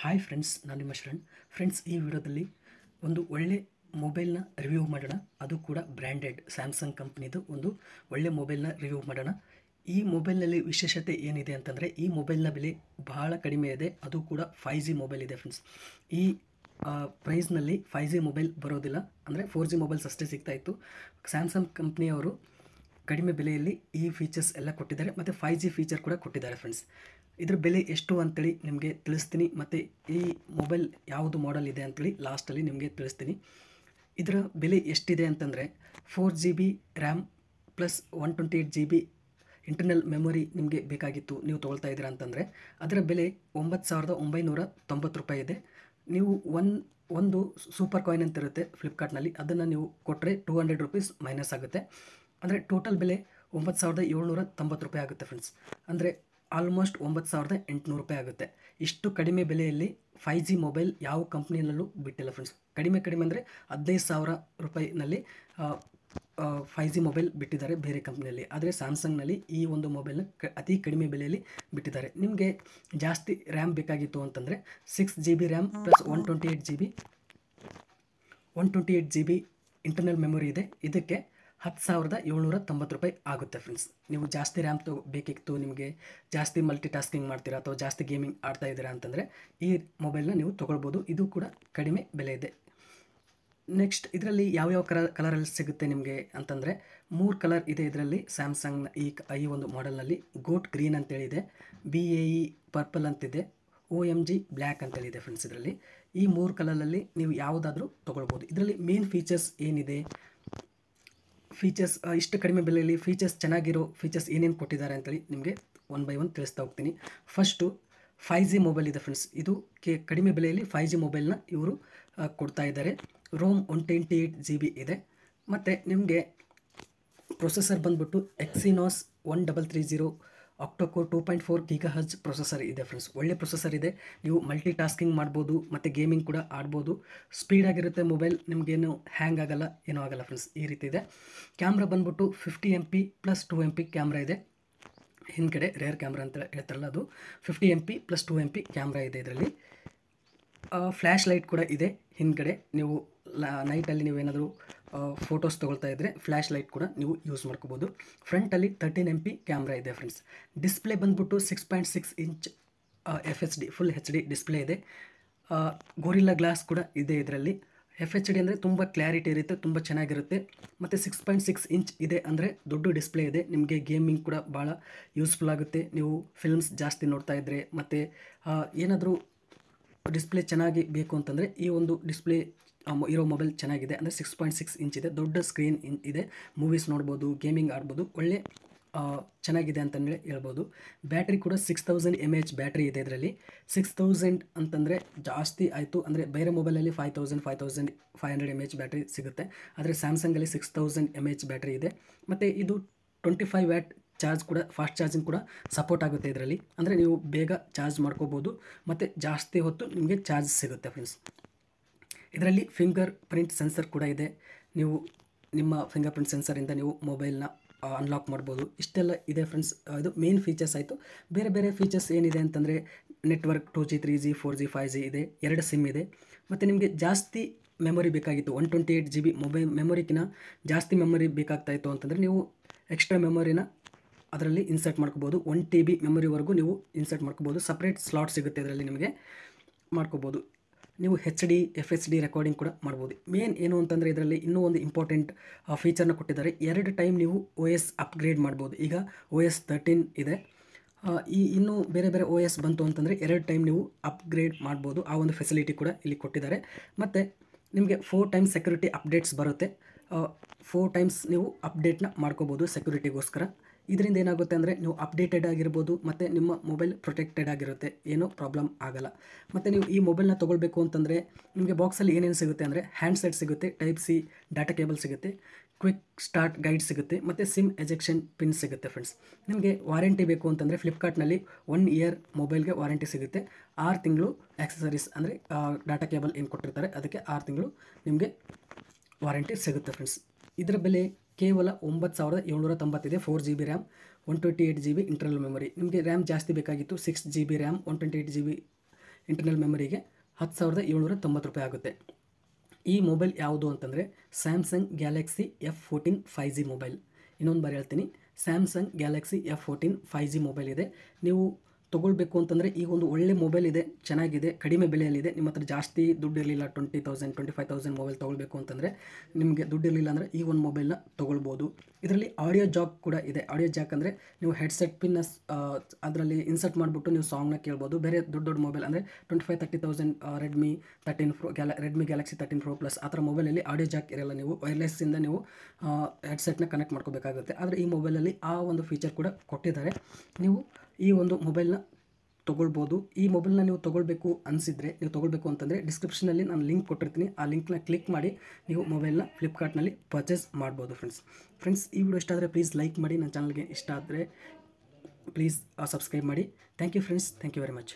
Hi friends, ನಾನು ನಿಮ್ಮ Sharan. Friends, ಈ ವಿಡಿಯೋದಲ್ಲಿ ಒಂದು ಒಳ್ಳೆ ಮೊಬೈಲ್ನ ರಿವ್ಯೂ ಮಾಡೋಣ. ಅದು ಕೂಡ ಬ್ರ್ಯಾಂಡೆಡ್ ಸ್ಯಾಮ್ಸಂಗ್ ಕಂಪ್ನಿದು ಒಂದು ಒಳ್ಳೆ ಮೊಬೈಲ್ನ ರಿವ್ಯೂ ಮಾಡೋಣ. ಈ ಮೊಬೈಲ್ನಲ್ಲಿ ವಿಶೇಷತೆ ಏನಿದೆ ಅಂತಂದರೆ, ಈ ಮೊಬೈಲ್ನ ಬೆಲೆ ಬಹಳ ಕಡಿಮೆ ಇದೆ. ಅದು ಕೂಡ 5G ಮೊಬೈಲ್ ಇದೆ ಫ್ರೆಂಡ್ಸ್. ಈ ಪ್ರೈಸ್ನಲ್ಲಿ 5G ಮೊಬೈಲ್ ಬರೋದಿಲ್ಲ, ಅಂದರೆ 4G ಮೊಬೈಲ್ಸ್ ಅಷ್ಟೇ ಸಿಗ್ತಾಯಿತ್ತು. ಸ್ಯಾಮ್ಸಂಗ್ ಕಂಪ್ನಿಯವರು ಕಡಿಮೆ ಬೆಲೆಯಲ್ಲಿ ಈ ಫೀಚರ್ಸ್ ಎಲ್ಲ ಕೊಟ್ಟಿದ್ದಾರೆ, ಮತ್ತು 5G ಫೀಚರ್ ಕೂಡ ಕೊಟ್ಟಿದ್ದಾರೆ ಫ್ರೆಂಡ್ಸ್. ಇದ್ರ ಬೆಲೆ ಎಷ್ಟು ಅಂತೇಳಿ ನಿಮಗೆ ತಿಳಿಸ್ತೀನಿ, ಮತ್ತು ಈ ಮೊಬೈಲ್ ಯಾವುದು ಮಾಡೆಲ್ ಇದೆ ಅಂತೇಳಿ ಲಾಸ್ಟಲ್ಲಿ ನಿಮಗೆ ತಿಳಿಸ್ತೀನಿ. ಇದರ ಬೆಲೆ ಎಷ್ಟಿದೆ ಅಂತಂದರೆ, 4GB RAM plus 128GB internal memory ನಿಮಗೆ ಬೇಕಾಗಿತ್ತು, ನೀವು ತೊಗೊಳ್ತಾ ಇದ್ದೀರಾ ಅಂತಂದರೆ ಅದರ ಬೆಲೆ 9,990 ರೂಪಾಯಿ ಇದೆ. ನೀವು ಒಂದು ಸೂಪರ್ ಕಾಯಿನ್ ಅಂತ ಇರುತ್ತೆ ಫ್ಲಿಪ್ಕಾರ್ಟ್ನಲ್ಲಿ, ಅದನ್ನು ನೀವು ಕೊಟ್ಟರೆ 200 ರೂಪೀಸ್ ಮೈನಸ್ ಆಗುತ್ತೆ. ಅಂದರೆ ಟೋಟಲ್ ಬೆಲೆ 9,790 ರೂಪಾಯಿ ಆಗುತ್ತೆ ಫ್ರೆಂಡ್ಸ್. ಅಂದರೆ ಆಲ್ಮೋಸ್ಟ್ 9,800 ರೂಪಾಯಿ ಆಗುತ್ತೆ. ಇಷ್ಟು ಕಡಿಮೆ ಬೆಲೆಯಲ್ಲಿ 5G ಮೊಬೈಲ್ ಯಾವ ಕಂಪ್ನಿಯಲ್ಲೂ ಬಿಟ್ಟಿಲ್ಲ ಫ್ರೆಂಡ್ಸ್. ಕಡಿಮೆ ಅಂದರೆ 15,000 ರೂಪಾಯಿನಲ್ಲಿ 5G ಮೊಬೈಲ್ ಬಿಟ್ಟಿದ್ದಾರೆ ಬೇರೆ ಕಂಪ್ನಿಯಲ್ಲಿ. ಆದರೆ ಸ್ಯಾಮ್ಸಂಗ್ನಲ್ಲಿ ಈ ಒಂದು ಮೊಬೈಲ್ನ ಅತಿ ಕಡಿಮೆ ಬೆಲೆಯಲ್ಲಿ ಬಿಟ್ಟಿದ್ದಾರೆ. ನಿಮಗೆ ಜಾಸ್ತಿ ರ್ಯಾಮ್ ಬೇಕಾಗಿತ್ತು ಅಂತಂದರೆ 6GB RAM plus 128GB internal memory ಇದೆ. ಇದಕ್ಕೆ 10,790 ರೂಪಾಯಿ ಆಗುತ್ತೆ ಫ್ರೆಂಡ್ಸ್. ನೀವು ಜಾಸ್ತಿ ರ್ಯಾಮ್ ಬೇಕಿತ್ತು, ನಿಮಗೆ ಜಾಸ್ತಿ ಮಲ್ಟಿ ಟಾಸ್ಕಿಂಗ್ ಮಾಡ್ತೀರಾ ಅಥವಾ ಜಾಸ್ತಿ ಗೇಮಿಂಗ್ ಆಡ್ತಾ ಇದ್ದೀರಾ ಅಂತಂದರೆ ಈ ಮೊಬೈಲ್ನ ನೀವು ತೊಗೊಳ್ಬೋದು. ಇದು ಕೂಡ ಕಡಿಮೆ ಬೆಲೆ ಇದೆ. ನೆಕ್ಸ್ಟ್, ಇದರಲ್ಲಿ ಯಾವ್ಯಾವ ಕಲರಲ್ಲಿ ಸಿಗುತ್ತೆ ನಿಮಗೆ ಅಂತಂದರೆ 3 ಕಲರ್ ಇದೆ ಇದರಲ್ಲಿ. ಸ್ಯಾಮ್ಸಂಗ್ನ ಈ ಒಂದು ಮಾಡೆಲ್ನಲ್ಲಿ ಗೋಟ್ ಗ್ರೀನ್ ಅಂತೇಳಿದೆ, BAE ಪರ್ಪಲ್ ಅಂತಿದೆ, OMG ಬ್ಲ್ಯಾಕ್ ಅಂತೇಳಿದೆ ಫ್ರೆಂಡ್ಸ್. ಇದರಲ್ಲಿ ಈ 3 ಕಲರಲ್ಲಿ ನೀವು ಯಾವುದಾದ್ರೂ ತೊಗೊಳ್ಬೋದು. ಇದರಲ್ಲಿ ಮೇನ್ ಫೀಚರ್ಸ್ ಏನಿದೆ, ಫೀಚರ್ಸ್ ಇಷ್ಟು ಕಡಿಮೆ ಬೆಲೆಯಲ್ಲಿ ಫೀಚರ್ಸ್ ಚೆನ್ನಾಗಿರೋ ಫೀಚರ್ಸ್ ಏನೇನು ಕೊಟ್ಟಿದ್ದಾರೆ ಅಂತೇಳಿ ನಿಮಗೆ ಒನ್ ಬೈ ಒನ್ ತಿಳಿಸ್ತಾ ಹೋಗ್ತೀನಿ. ಫಸ್ಟು 5G ಮೊಬೈಲ್ ಇದೆ ಫ್ರೆಂಡ್ಸ್. ಇದು ಕಡಿಮೆ ಬೆಲೆಯಲ್ಲಿ 5G ಮೊಬೈಲ್ನ ಇವರು ಕೊಡ್ತಾ ಇದ್ದಾರೆ. ರೋಮ್ 128GB ಇದೆ. ಮತ್ತು ನಿಮಗೆ ಪ್ರೊಸೆಸರ್ ಬಂದ್ಬಿಟ್ಟು ಎಕ್ಸಿನಾಸ್ 1330 ಆಕ್ಟೋಕೋರ್ 2.4 GHz ಪ್ರೊಸೆಸರ್ ಇದೆ ಫ್ರೆಂಡ್ಸ್. ಒಳ್ಳೆ ಪ್ರೊಸೆಸರ್ ಇದೆ. ನೀವು ಮಲ್ಟಿ ಟಾಸ್ಕಿಂಗ್ ಮಾಡ್ಬೋದು ಮತ್ತು ಗೇಮಿಂಗ್ ಕೂಡ ಆಡ್ಬೋದು. ಸ್ಪೀಡಾಗಿರುತ್ತೆ ಮೊಬೈಲ್, ನಿಮಗೇನು ಹ್ಯಾಂಗ್ ಆಗಲ್ಲ, ಏನೂ ಆಗಲ್ಲ ಫ್ರೆಂಡ್ಸ್. ಈ ರೀತಿ ಇದೆ. ಕ್ಯಾಮ್ರಾ ಬಂದ್ಬಿಟ್ಟು 50MP ಪ್ಲಸ್ 2MP ಕ್ಯಾಮ್ರಾ ಇದೆ. ಹಿಂದ್ಗಡೆ ರೇರ್ ಕ್ಯಾಮ್ರಾ ಅಂತ ಹೇಳ್ತಾರಲ್ಲ, ಅದು 50MP ಪ್ಲಸ್ 2MP ಕ್ಯಾಮ್ರಾ ಇದೆ ಇದರಲ್ಲಿ. ಫ್ಲ್ಯಾಶ್ ಲೈಟ್ ಕೂಡ ಇದೆ ಹಿಂದ್ಗಡೆ. ನೀವು ನೈಟಲ್ಲಿ ನೀವೇನಾದರೂ ಫೋಟೋಸ್ ತೊಗೊಳ್ತಾ ಇದ್ದರೆ ಫ್ಲ್ಯಾಶ್ ಲೈಟ್ ಕೂಡ ನೀವು ಯೂಸ್ ಮಾಡ್ಕೋಬೋದು. ಫ್ರಂಟಲ್ಲಿ 13MP ಕ್ಯಾಮ್ರಾ ಇದೆ ಫ್ರೆಂಡ್ಸ್. ಡಿಸ್ಪ್ಲೇ ಬಂದ್ಬಿಟ್ಟು 6.6 inch FHD full HD display ಇದೆ. ಗೊರಿಲ್ಲಾ ಗ್ಲಾಸ್ ಕೂಡ ಇದೆ ಇದರಲ್ಲಿ. FHD ಅಂದರೆ ತುಂಬ ಕ್ಲಾರಿಟಿ ಇರುತ್ತೆ, ತುಂಬ ಚೆನ್ನಾಗಿರುತ್ತೆ. ಮತ್ತು 6.6 ಇಂಚ್ ಇದೆ ಅಂದರೆ ದೊಡ್ಡ ಡಿಸ್ಪ್ಲೇ ಇದೆ. ನಿಮಗೆ ಗೇಮಿಂಗ್ ಕೂಡ ಭಾಳ ಯೂಸ್ಫುಲ್ ಆಗುತ್ತೆ. ನೀವು ಫಿಲ್ಮ್ಸ್ ಜಾಸ್ತಿ ನೋಡ್ತಾ ಇದ್ದರೆ ಮತ್ತು ಏನಾದರೂ ಡಿಸ್ಪ್ಲೇ ಚೆನ್ನಾಗಿ ಬೇಕು ಅಂತಂದರೆ ಈ ಒಂದು ಡಿಸ್ಪ್ಲೇ ಇರೋ ಮೊಬೈಲ್ ಚೆನ್ನಾಗಿದೆ. ಅಂದರೆ 6.6 ಇಂಚ್ ಇದೆ, ದೊಡ್ಡ ಸ್ಕ್ರೀನ್ ಇದೆ. ಮೂವೀಸ್ ನೋಡ್ಬೋದು, ಗೇಮಿಂಗ್ ಆಡ್ಬೋದು, ಒಳ್ಳೆ ಚೆನ್ನಾಗಿದೆ ಅಂತಂದರೆ ಹೇಳ್ಬೋದು. ಬ್ಯಾಟ್ರಿ ಕೂಡ 6000 mAh ಬ್ಯಾಟ್ರಿ ಇದೆ ಇದರಲ್ಲಿ. 6000 ಅಂತಂದರೆ ಜಾಸ್ತಿ ಆಯಿತು. ಅಂದರೆ ಬೇರೆ ಮೊಬೈಲಲ್ಲಿ 5500 mAh ಬ್ಯಾಟ್ರಿ ಸಿಗುತ್ತೆ, ಆದರೆ ಸ್ಯಾಮ್ಸಂಗಲ್ಲಿ 6000 mAh ಬ್ಯಾಟ್ರಿ ಇದೆ. ಮತ್ತು ಇದು 25 ವ್ಯಾಟ್ ಚಾರ್ಜ್ ಕೂಡ, ಫಾಸ್ಟ್ ಚಾರ್ಜಿಂಗ್ ಕೂಡ ಸಪೋರ್ಟ್ ಆಗುತ್ತೆ ಇದರಲ್ಲಿ. ಅಂದರೆ ನೀವು ಬೇಗ ಚಾರ್ಜ್ ಮಾಡ್ಕೋಬೋದು ಮತ್ತು ಜಾಸ್ತಿ ಹೊತ್ತು ನಿಮಗೆ ಚಾರ್ಜ್ ಸಿಗುತ್ತೆ ಫ್ರೆಂಡ್ಸ್. ಇದರಲ್ಲಿ ಫಿಂಗರ್ ಪ್ರಿಂಟ್ ಸೆನ್ಸರ್ ಕೂಡ ಇದೆ. ನೀವು ನಿಮ್ಮ ಫಿಂಗರ್ ಪ್ರಿಂಟ್ ಸೆನ್ಸರಿಂದ ನೀವು ಮೊಬೈಲ್ನ ಅನ್ಲಾಕ್ ಮಾಡ್ಬೋದು. ಇಷ್ಟೆಲ್ಲ ಇದೆ ಫ್ರೆಂಡ್ಸ್. ಇದು ಮೇನ್ ಫೀಚರ್ಸ್ ಆಯಿತು. ಬೇರೆ ಬೇರೆ ಫೀಚರ್ಸ್ ಏನಿದೆ ಅಂತಂದರೆ network 2G 3G 4G 5G ಇದೆ, 2 ಸಿಮ್ ಇದೆ. ಮತ್ತು ನಿಮಗೆ ಜಾಸ್ತಿ ಮೆಮೊರಿ ಬೇಕಾಗಿತ್ತು, 128GB ಮೊಬೈಲ್ ಮೆಮೊರಿಗಿನ ಜಾಸ್ತಿ ಮೆಮೊರಿ ಬೇಕಾಗ್ತಾಯಿತ್ತು ಅಂತಂದರೆ ನೀವು ಎಕ್ಸ್ಟ್ರಾ ಮೆಮೊರಿನ ಅದರಲ್ಲಿ ಇನ್ಸರ್ಟ್ ಮಾಡ್ಕೋಬೋದು. 1TB ಮೆಮೊರಿವರೆಗೂ ನೀವು ಇನ್ಸರ್ಟ್ ಮಾಡ್ಕೋಬೋದು. ಸಪ್ರೇಟ್ ಸ್ಲಾಟ್ ಸಿಗುತ್ತೆ ಇದರಲ್ಲಿ, ನಿಮಗೆ ಮಾಡ್ಕೋಬೋದು. ನೀವು HD FHD ರೆಕಾರ್ಡಿಂಗ್ ಕೂಡ ಮಾಡ್ಬೋದು. ಮೇನ್ ಏನು ಅಂತಂದರೆ ಇದರಲ್ಲಿ ಇನ್ನೂ ಒಂದು ಇಂಪಾರ್ಟೆಂಟ್ ಫೀಚರ್ನ ಕೊಟ್ಟಿದ್ದಾರೆ. 2 ಟೈಮ್ ನೀವು OS ಅಪ್ಗ್ರೇಡ್ ಮಾಡ್ಬೋದು. ಈಗ OS 13 ಇದೆ. ಇನ್ನೂ ಬೇರೆ ಬೇರೆ OS ಬಂತು ಅಂತಂದರೆ 2 ಟೈಮ್ ನೀವು ಅಪ್ಗ್ರೇಡ್ ಮಾಡ್ಬೋದು. ಆ ಒಂದು ಫೆಸಿಲಿಟಿ ಕೂಡ ಇಲ್ಲಿ ಕೊಟ್ಟಿದ್ದಾರೆ. ಮತ್ತು ನಿಮಗೆ 4 ಟೈಮ್ಸ್ ಸೆಕ್ಯೂರಿಟಿ ಅಪ್ಡೇಟ್ಸ್ ಬರುತ್ತೆ. 4 ಟೈಮ್ಸ್ ನೀವು ಅಪ್ಡೇಟ್ನ ಮಾಡ್ಕೋಬೋದು ಸೆಕ್ಯೂರಿಟಿಗೋಸ್ಕರ. ಇದರಿಂದ ಏನಾಗುತ್ತೆ ಅಂದರೆ ನೀವು ಅಪ್ಡೇಟೆಡ್ ಆಗಿರ್ಬೋದು ಮತ್ತು ನಿಮ್ಮ ಮೊಬೈಲ್ ಪ್ರೊಟೆಕ್ಟೆಡ್ ಆಗಿರುತ್ತೆ, ಏನೂ ಪ್ರಾಬ್ಲಮ್ ಆಗಲ್ಲ. ಮತ್ತು ನೀವು ಈ ಮೊಬೈಲ್ನ ತೊಗೊಳ್ಬೇಕು ಅಂತಂದರೆ ನಿಮಗೆ ಬಾಕ್ಸಲ್ಲಿ ಏನೇನು ಸಿಗುತ್ತೆ ಅಂದರೆ ಹ್ಯಾಂಡ್ಸೆಟ್ ಸಿಗುತ್ತೆ, Type-C ಡಾಟಾ ಕೇಬಲ್ ಸಿಗುತ್ತೆ, ಕ್ವಿಕ್ ಸ್ಟಾರ್ಟ್ ಗೈಡ್ ಸಿಗುತ್ತೆ ಮತ್ತು ಸಿಮ್ ಎಜೆಕ್ಷನ್ ಪಿನ್ ಸಿಗುತ್ತೆ ಫ್ರೆಂಡ್ಸ್. ನಿಮಗೆ ವಾರಂಟಿ ಬೇಕು ಅಂತಂದರೆ ಫ್ಲಿಪ್ಕಾರ್ಟ್ನಲ್ಲಿ 1 ಇಯರ್ ಮೊಬೈಲ್ಗೆ ವಾರಂಟಿ ಸಿಗುತ್ತೆ. 6 ತಿಂಗಳು ಆಕ್ಸೆಸರೀಸ್ ಅಂದರೆ ಡಾಟಾ ಕೇಬಲ್ ಏನು ಕೊಟ್ಟಿರ್ತಾರೆ ಅದಕ್ಕೆ 6 ತಿಂಗಳು ನಿಮಗೆ ವಾರಂಟಿ ಸಿಗುತ್ತೆ ಫ್ರೆಂಡ್ಸ್. ಇದರ ಬೆಲೆ ಕೇವಲ 9,790 ಇದೆ. 4GB RAM, 128GB internal memory. ನಿಮಗೆ ರ್ಯಾಮ್ ಜಾಸ್ತಿ ಬೇಕಾಗಿತ್ತು, 6GB ರ್ಯಾಮ್ 128GB ಇಂಟರ್ನಲ್ ಮೆಮೊರಿಗೆ 10,790 ಆಗುತ್ತೆ. ಈ ಮೊಬೈಲ್ ಯಾವುದು ಅಂತಂದರೆ Samsung Galaxy F14 5G mobile. ಇನ್ನೊಂದು ಬಾರಿ ಹೇಳ್ತೀನಿ, Samsung Galaxy F14 5G mobile ಇದೆ. ನೀವು ತೊಗೊಳ್ಬೇಕು ಅಂತಂದರೆ ಈಗ ಒಂದು ಒಳ್ಳೆ ಮೊಬೈಲ್ ಇದೆ, ಚೆನ್ನಾಗಿದೆ, ಕಡಿಮೆ ಬೆಲೆಯಲ್ಲಿದೆ. ನಿಮ್ಮ ಹತ್ರ ಜಾಸ್ತಿ ದುಡ್ಡು ಇರಲಿಲ್ಲ, 20,000 25,000 ಮೊಬೈಲ್ ತೊಗೊಳ್ಬೇಕು ಅಂತಂದರೆ, ನಿಮಗೆ ದುಡ್ಡು ಇರಲಿಲ್ಲ ಅಂದರೆ ಈ ಒಂದು ಮೊಬೈಲ್ನ ತೊಗೊಳ್ಬೋದು. ಇದರಲ್ಲಿ ಆಡಿಯೋ ಜಾಕ್ ಕೂಡ ಇದೆ. ಆಡಿಯೋ ಜಾಕ್ ಅಂದರೆ ನೀವು ಹೆಡ್ಸೆಟ್ ಪಿನ್ನ ಅದರಲ್ಲಿ ಇನ್ಸರ್ಟ್ ಮಾಡಿಬಿಟ್ಟು ನೀವು ಸಾಂಗ್ನ ಕೇಳ್ಬೋದು. ಬೇರೆ ದೊಡ್ಡ ಮೊಬೈಲ್ ಅಂದರೆ 25-30,000 Redmi 13 Pro Redmi Galaxy 13 Pro Plus ಆ ಥರ ಮೊಬೈಲಲ್ಲಿ ಆಡಿಯೋ ಜಾಕ್ ಇರಲ್ಲ. ನೀವು ವೈರ್ಲೆಸ್ಸಿಂದ ನೀವು ಹೆಡ್ಸೆಟ್ನ ಕನೆಕ್ಟ್ ಮಾಡ್ಕೋಬೇಕಾಗುತ್ತೆ. ಆದರೆ ಈ ಮೊಬೈಲಲ್ಲಿ ಆ ಒಂದು ಫೀಚರ್ ಕೂಡ ಕೊಟ್ಟಿದ್ದಾರೆ. ನೀವು ಈ ಒಂದು ಮೊಬೈಲ್ನ ತೊಗೊಳ್ಬೋದು. ಈ ಮೊಬೈಲ್ನ ನೀವು ತೊಗೊಳ್ಬೇಕು ಅನಿಸಿದರೆ, ನೀವು ತೊಗೊಳ್ಬೇಕು ಅಂತಂದರೆ ಡಿಸ್ಕ್ರಿಪ್ಷನಲ್ಲಿ ನಾನು ಲಿಂಕ್ ಕೊಟ್ಟಿರ್ತೀನಿ. ಆ ಲಿಂಕ್ನ ಕ್ಲಿಕ್ ಮಾಡಿ ನೀವು ಮೊಬೈಲ್ನ ಫ್ಲಿಪ್ಕಾರ್ಟ್ನಲ್ಲಿ ಪರ್ಚೇಸ್ ಮಾಡ್ಬೋದು. ಫ್ರೆಂಡ್ಸ್ ಈ ವಿಡಿಯೋ ಇಷ್ಟ ಆದರೆ ಪ್ಲೀಸ್ ಲೈಕ್ ಮಾಡಿ. ನನ್ನ ಚಾನಲ್ಗೆ ಇಷ್ಟ ಆದರೆ ಪ್ಲೀಸ್ ಸಬ್ಸ್ಕ್ರೈಬ್ ಮಾಡಿ. Thank you friends, thank you very much.